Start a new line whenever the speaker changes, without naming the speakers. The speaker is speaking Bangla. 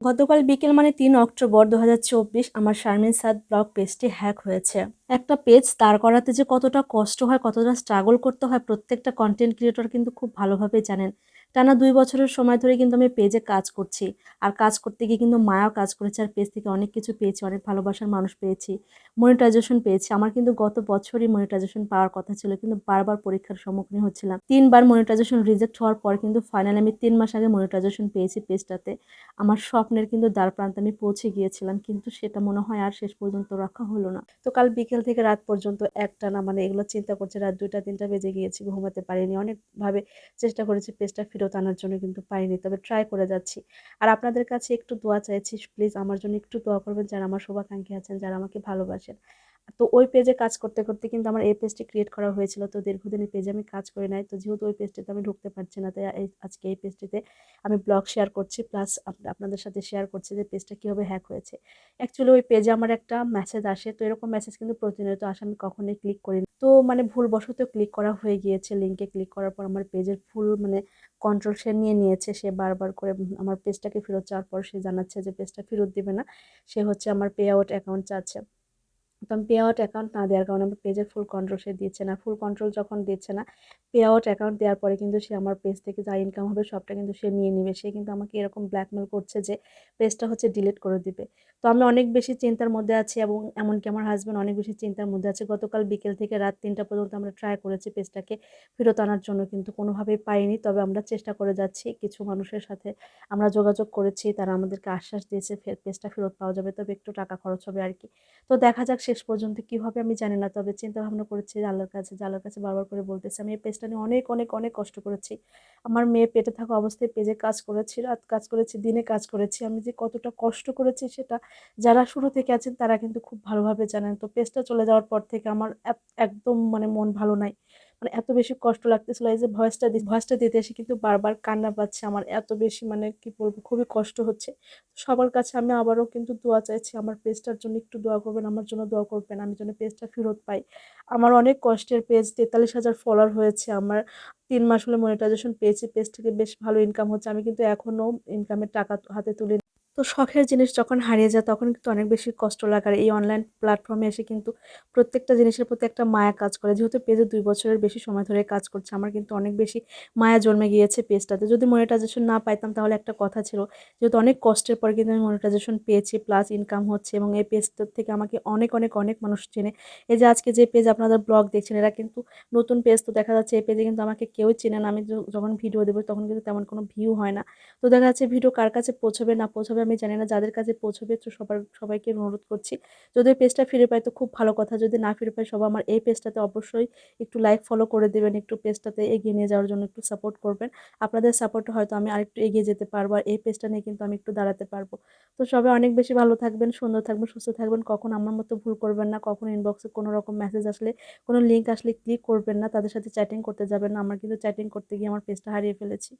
গতকাল বিকেল মানে ৩ অক্টোবর ২০২৪ আমার শারমিন সাদ ব্লগ পেজটি হ্যাক হয়েছে। একটা পেজ দাঁড় করাতে যে কতটা কষ্ট হয়, কতটা স্ট্রাগল করতে হয় প্রত্যেকটা কনটেন্ট ক্রিয়েটর কিন্তু খুব ভালোভাবেই জানেন। টানা ২ বছরের সময় ধরে কিন্তু আমি পেজে কাজ করছি। আর কাজ করতে গিয়ে কিন্তু মায়াও কাজ করেছে, আর পেজ থেকে অনেক কিছু পেয়েছি, অনেক ভালোবাসার মানুষ পেয়েছি, মনিটাইজেশন পেয়েছি। আমার কিন্তু গত বছরই মনিটাইজেশন পাওয়ার কথা ছিল, কিন্তু বারবার পরীক্ষার সম্মুখীন হচ্ছিলাম। ৩ বার মনিটাইজেশন রিজেক্ট হওয়ার পর কিন্তু ফাইনালি আমি ৩ মাস আগে মনিটাইজেশন পেয়েছি পেজটাতে। আমার স্বপ্নের কিন্তু দ্বারপ্রান্তে আমি পৌঁছে গিয়েছিলাম, কিন্তু সেটা মনে হয় আর শেষ পর্যন্ত রক্ষা হলো না। তো কাল বিকেল থেকে রাত পর্যন্ত একটানা মানে এগুলো চিন্তা করছে, রাত ২টা ৩টা বেজে গিয়েছি, ঘুমাতে পারিনি। অনেকভাবে চেষ্টা করেছি পেজটা ফেরত আনার জন্য, কিন্তু পারিনি, তবে ট্রাই করে যাচ্ছি। আর আপনাদের কাছে একটু দোয়া চাইছি, প্লিজ আমার জন্য একটু দোয়া করবেন, যারা আমার শুভাকাঙ্ক্ষী আছেন, যারা আমাকে ভালোবাসেন। তো ওই পেজে কাজ করতে করতে কিন্তু আমার এই পেজটি ক্রিয়েট করা হয়েছিল, তো দীর্ঘদিন এই পেজে আমি কাজ করি নাই, তো যেহেতু ওই পেজটিতে আমি ঢুকতে পারছি না, তাই আজকে এই পেজটিতে আমি ব্লগ শেয়ার করছি, প্লাস আপনাদের সাথে শেয়ার করছি যে পেজটা কীভাবে হ্যাক হয়েছে। অ্যাকচুয়ালি ওই পেজে আমার একটা মেসেজ আসে, তো এরকম মেসেজ কিন্তু প্রতিনিয়ত আসে, আমি কখনোই ক্লিক করি না। তো মানে ভুলবশত ক্লিক করা হয়ে গিয়েছে, লিঙ্কে ক্লিক করার পর আমার পেজের ফুল মানে কন্ট্রোল সে নিয়ে নিয়েছে। সে বারবার করে আমার পেজটাকে ফেরত চাওয়ার পর সে জানাচ্ছে যে পেজটা ফেরত দিবে না, সে হচ্ছে আমার পে আউট অ্যাকাউন্ট চাচ্ছে। তো আমি পে আউট অ্যাকাউন্ট না দেওয়ার কারণে আমার পেজের ফুল কন্ট্রোল সে দিচ্ছে না। ফুল কন্ট্রোল যখন দিচ্ছে না, পে আউট অ্যাকাউন্ট দেওয়ার পরে কিন্তু সে আমার পেজ থেকে যা ইনকাম হবে সবটা কিন্তু সে নিয়ে নিবে। সে কিন্তু আমাকে এরকম ব্ল্যাকমেল করছে যে পেজটা হচ্ছে ডিলিট করে দিবে। তো আমি অনেক বেশি চিন্তার মধ্যে আছি, এবং এমনকি আমার হাসব্যান্ড অনেক বেশি চিন্তার মধ্যে আছে। গতকাল বিকেল থেকে রাত ৩টা পর্যন্ত আমরা ট্রাই করেছি পেজটাকে ফেরত আনার জন্য, কিন্তু কোনোভাবেই পারিনি। তবে আমরা চেষ্টা করে যাচ্ছি। কিছু মানুষের সাথে আমরা যোগাযোগ করেছি, তারা আমাদেরকে আশ্বাস দিয়েছে পেজটা ফেরত পাওয়া যাবে, তবে একটু টাকা খরচ হবে আর কি। তো দেখা যাক শেষ পর্যন্ত কি হবে আমি জানি না। তবে চিন্তা ভাবনা করেছি আল্লাহর কাছে, যে আল্লাহর কাছে বারবার করে বলতেছি, আমি এই পেজটা নিয়ে অনেক, অনেক, অনেক কষ্ট করেছি। আমার মেয়ে পেটে থাকা অবস্থায় পেজে কাজ করেছি, রাত কাজ করেছি, দিনে কাজ করেছি। আমি যে কতটা কষ্ট করেছি সেটা যারা শুরু থেকে আছেন তারা কিন্তু খুব ভালোভাবে জানেন। তো পেজটা চলে যাওয়ার পর থেকে আমার একদম মানে মন ভালো নাই। মানে এত বেশি কষ্ট লাগতেছিল, এই যে ভয়েসটা দিতে এসে কিন্তু বারবার কান্না পাচ্ছে আমার। এত বেশি মানে কি বলবো, খুবই কষ্ট হচ্ছে। সবার কাছে আমি আবারও কিন্তু দোয়া চাইছি, আমার পেজটার জন্য একটু দোয়া করবেন, আমার জন্য দোয়া করবেন, আমি যেন পেজটা ফেরত পাই। আমার অনেক কষ্টের পেজ, ৪৩,০০০ ফলোয়ার হয়েছে আমার। ৩ মাস হলো মনিটাইজেশন পেয়েছি, পেজ থেকে বেশ ভালো ইনকাম হচ্ছে। আমি কিন্তু এখনো ইনকামের টাকা হাতে তুলি। তো শখের জিনিস যখন হারিয়ে যায় তখন কিন্তু অনেক বেশি কষ্ট লাগে। আর এই অনলাইন প্ল্যাটফর্মে এসে কিন্তু প্রত্যেকটা জিনিসের প্রতি একটা মায়া কাজ করে। যেহেতু পেজে ২ বছরের বেশি সময় ধরে কাজ করছে, আমার কিন্তু অনেক বেশি মায়া জন্মে গিয়েছে পেজটাতে। যদি মনিটাইজেশন না পাইতাম তাহলে একটা কথা ছিল, যেহেতু অনেক কষ্টের পর কিন্তু আমি মনিটাইজেশন পেয়েছি, প্লাস ইনকাম হচ্ছে, এবং এই পেজটার থেকে আমাকে অনেক, অনেক, অনেক মানুষ চেনে। এই যে আজকে যে পেজ আপনাদের ব্লগ দেখছেন, এরা কিন্তু নতুন পেজ, তো দেখা যাচ্ছে এই পেজে কিন্তু আমাকে কেউই চেনে না। আমি যখন ভিডিও দেবো তখন কিন্তু তেমন কোনো ভিউ হয় না। তো দেখা যাচ্ছে ভিডিও কার কাছে পৌঁছবে না পৌঁছবে আমি জানি না। যাদের কাছে পৌঁছবে তো সবাইকে অনুরোধ করছি, যদি এই পেজটা ফিরে পাই তো খুব ভালো কথা, যদি না ফিরে পাই সবাই আমার এই পেজটাতে অবশ্যই একটু লাইক ফলো করে দেবেন, একটু পেজটাতে এগিয়ে নিয়ে যাওয়ার জন্য একটু সাপোর্ট করবেন। আপনাদের সাপোর্টে হয়তো আমি আরেকটু এগিয়ে যেতে পারবো, আর এই পেজটা নিয়ে কিন্তু আমি একটু দাঁড়াতে পারবো। তো সবাই অনেক বেশি ভালো থাকবেন, সুন্দর থাকবেন, সুস্থ থাকবেন। কখনো আমার মতো ভুল করবেন না, কখনো ইনবক্সে কোনো রকম মেসেজ আসলে, কোনো লিঙ্ক আসলে ক্লিক করবেন না, তাদের সাথে চ্যাটিং করতে যাবেন না। আমার কিন্তু চ্যাটিং করতে গিয়ে আমার পেজটা হারিয়ে ফেলেছি।